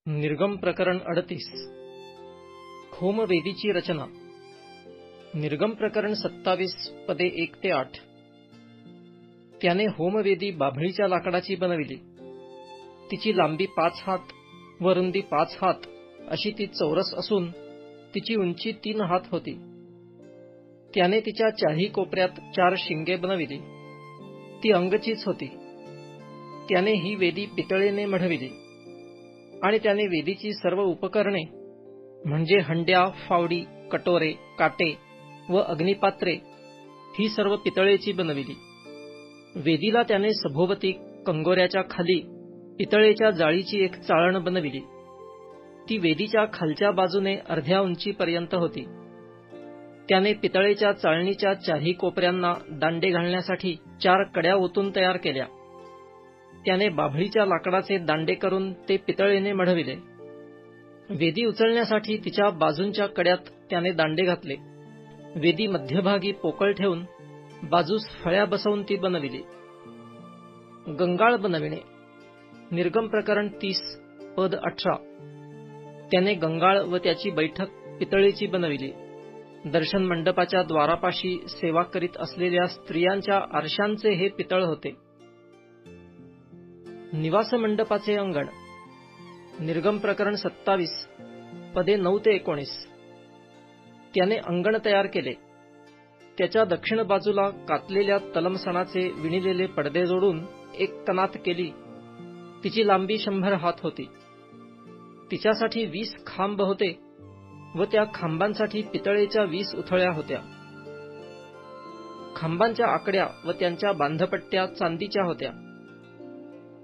निर्गम प्रकरण 38 होमवेदीची रचना। निर्गम प्रकरण 27 पदे 1 ते 8। त्याने होमवेदी बाभळीच्या लाकडाची बनविली। तिची लांबी 5 हात व रुंदी 5 हात अशी ती चौरस असून तिची उंची 3 हात होती। त्याने तिच्या चारही कोपऱ्यात 4 शिंगे बनविली। ती अंगचीच होती। त्याने ही वेदी पितळेने मढविली आणि त्याने वेदीची सर्व उपकरणे म्हणजे हंड्या, फावडी, कटोरे, काटे व अग्निपात्रे ही सर्व पितळेची बनविली। वेदीला त्याने सभोवती कंगोऱ्याच्या खाली पितळेच्या जाळीची एक चाळण बनविली। ती वेदीच्या खालच्या बाजूने अर्ध्या उंचीपर्यंत होती। त्याने पितळेच्या चाळणीच्या चारही कोपऱ्यांना दांडे घालण्यासाठी 4 कड्या ओतून तयार केल्या। त्याने बाभळीच्या लाकडाचे दांडे करून ते पितळेने मढविले। वेदी उचलण्यासाठी तिच्या बाजूंच्या कड्यात त्याने दांडे घातले। वेदी मध्यभागी पोकळ ठेवून बाजूस फळ्या बसवून ती बनविली। गंगाळ बनविणे। निर्गम प्रकरण 30 पद 18। त्याने गंगाळ व त्याची बैठक पितळेची बनविली। दर्शन मंडपाच्या द्वारापाशी सेवा करीत असलेल्या स्त्रियांच्या आरशांचे हे पितळ होते। निवास मंडपाचे अंगण। निर्गम प्रकरण 27 पदे 9 ते 19। त्याने अंगण तयार केले। त्याच्या दक्षिण बाजूला कातलेल्या तलमसणाचे विणिलेले पडदे जोडून एक कनात केली। तिची लांबी 100 हात होती। तिच्यासाठी 20 खांब होते व त्या खांबांसाठी पितळेच्या 20 उथळ्या होत्या। खांबांच्या आकड्या व त्यांच्या बांधपट्ट्या चांदीच्या होत्या।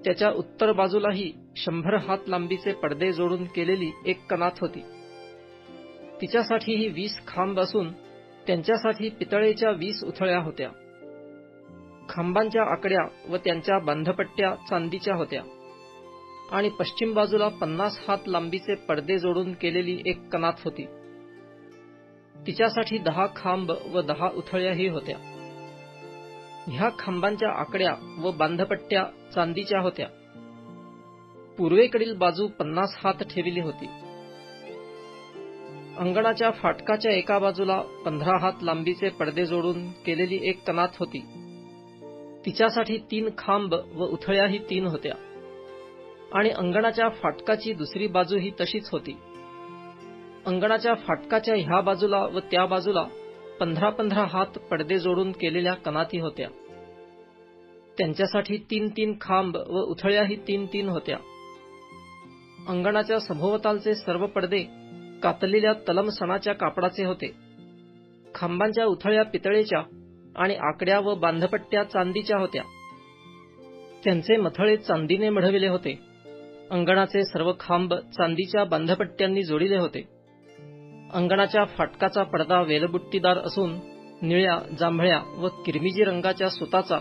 त्याच्या उत्तर बाजूलाही 100 हात लांबीचे पडदे जोडून केलेली एक कनात होती। तिच्यासाठीही 20 खांब असून त्यांच्यासाठी पितळेच्या 20 उथळ्या होत्या। खांबांच्या आकड्या व त्यांच्या बांधपट्ट्या चांदीच्या होत्या आणि पश्चिम बाजूला 50 हात लांबीचे पडदे जोडून केलेली एक कनात होती। तिच्यासाठी 10 खांब व 10 उथळ्याही होत्या। ह्या खांबांच्या आकड्या व बांधपट्ट्या चांदीच्या होत्या। पूर्वेकडील बाजू 50 हात ठेवली होती। अंगणाच्या फाटकाच्या एका बाजूला 15 हात लांबीचे पडदे जोडून केलेली एक कनात होती। तिच्यासाठी 3 खांब व उथळ्याही 3 होत्या आणि अंगणाच्या फाटकाची दुसरी बाजूही तशीच होती। अंगणाच्या फाटकाच्या ह्या बाजूला व त्या बाजूला 15-15 हात पडदे जोडून केलेल्या कनाती होत्या। त्यांच्यासाठी 3-3 खांब व उथळ्याही 3-3 होत्या। अंगणाच्या सभोवतालचे सर्व पडदे कातलेल्या तलमसणाच्या कापडाचे होते। खांबांच्या उथळ्या पितळेच्या आणि आकड्या व बांधपट्ट्या चांदीच्या होत्या। त्यांचे मथळे चांदीने मढविले होते। अंगणाचे सर्व खांब चांदीच्या बांधपट्ट्यांनी जोडिले होते। अंगणाच्या फाटकाचा पडदा वेलबुट्टीदार असून निळ्या, जांभळ्या व किरमिजी रंगाच्या सुताचा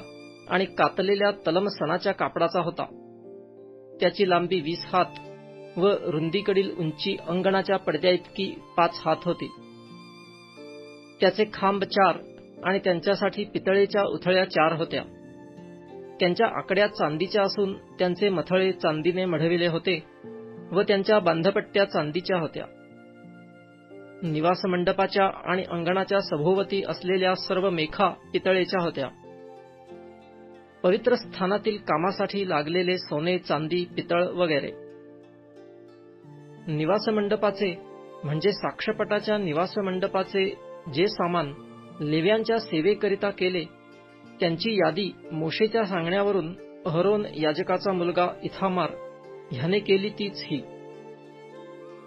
आणि कातलेल्या तलमसणाच्या कापडाचा होता। त्याची लांबी 20 हात व रुंदीकडील उंची अंगणाच्या पडद्याइतकी 5 हात होती। त्याचे खांब 4 आणि त्यांच्यासाठी पितळेच्या उथळ्या 4 होत्या। त्यांच्या आकड्या चांदीच्या असून त्यांचे मथळे चांदीने मढविले होते व त्यांच्या बांधपट्ट्या चांदीच्या होत्या। निवास मंडपाच्या आणि अंगणाच्या सभोवती असलेल्या सर्व मेखा पितळेच्या होत्या। पवित्र स्थानातील कामासाठी लागलेले सोने, चांदी, पितळ वगैरे। निवास मंडपाचे म्हणजे साक्षपटाच्या निवास मंडपाचे जे सामान लेव्यांच्या सेवेकरिता केले त्यांची यादी मोशेच्या सांगण्यावरून अहरोन याजकाचा मुलगा इथामार ह्याने केली तीच ही।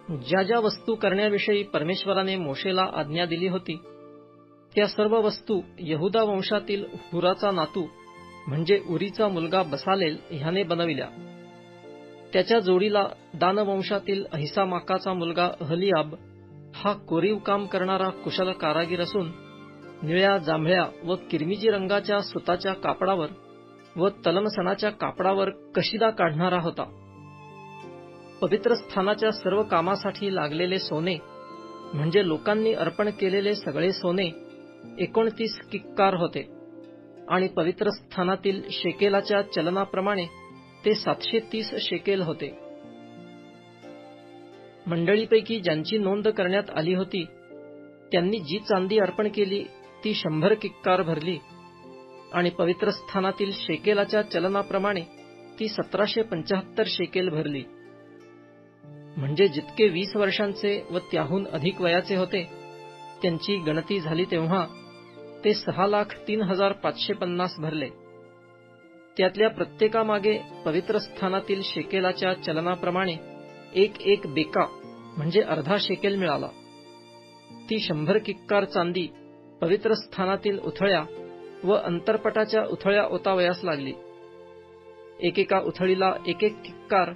ज्या ज्या वस्तू करण्याविषयी परमेश्वराने मोशेला आज्ञा दिली होती त्या सर्व वस्तू यहुदा वंशातील हुराचा नातू म्हणजे उरीचा मुलगा बसालेल ह्याने बनविल्या। त्याच्या जोडीला दानवंशातील अहिसामाकाचा मुलगा अहलियाब हा कोरीव काम करणारा कुशल कारागीर असून निळ्या, जांभळ्या व किरमिजी रंगाच्या सुताच्या कापडावर व तलमसणाच्या कापडावर कशिदा काढणारा होता। पवित्र स्थानाच्या सर्व कामासाठी लागलेले सोने म्हणजे लोकांनी अर्पण केलेले सगळे सोने 29 किक्कार होते आणि पवित्र स्थानातील शेकेलाच्या चलनाप्रमाणे ते 730 शेकेल होते। मंडळीपैकी ज्यांची नोंद करण्यात आली होती त्यांनी जी चांदी अर्पण केली ती 100 किक्कार भरली आणि पवित्र स्थानातील शेकेलाच्या चलनाप्रमाणे ती 1775 शेकेल भरली. म्हणजे जितके 20 वर्षांचे व त्याहून अधिक वयाचे होते त्यांची गणती झाली तेव्हा ते 6,03,550 भरले. त्यातल्या प्रत्येकामागे पवित्र स्थानातील शेकेलाच्या चलनाप्रमाणे एक बेका म्हणजे अर्धा शेकेल मिळाला. ती 100 किक्कार चांदी पवित्र स्थानातील उथळ्या व अंतरपटाच्या उथळ्या ओतावयास लागली. एकेका उथळीला एक किक्कार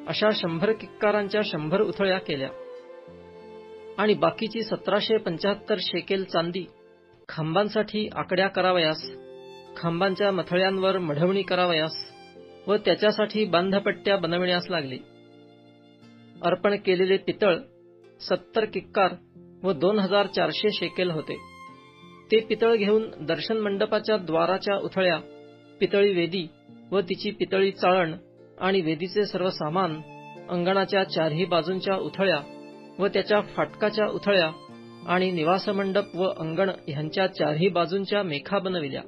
अशा 100 किक्कारांच्या 100 उथळ्या केल्या आणि बाकीची 1775 शेकेल चांदी खांबांसाठी आकड्या करावयास, खांबांच्या मथळ्यांवर मढवणी करावयास व त्याच्यासाठी बांधपट्ट्या बनविण्यास लागली. अर्पण केलेले पितळ 70 किक्कार व 2400 शेकेल होते. ते पितळ घेऊन दर्शन मंडपाच्या द्वाराच्या उथळ्या, पितळी वेदी व तिची पितळी चाळण आणि वेदीचे सर्व सामान, अंगणाच्या चारही बाजूंच्या उथळ्या व त्याच्या फाटकाच्या उथळ्या आणि निवासमंडप व अंगण ह्यांच्या चारही बाजूंच्या मेखा बनविल्या.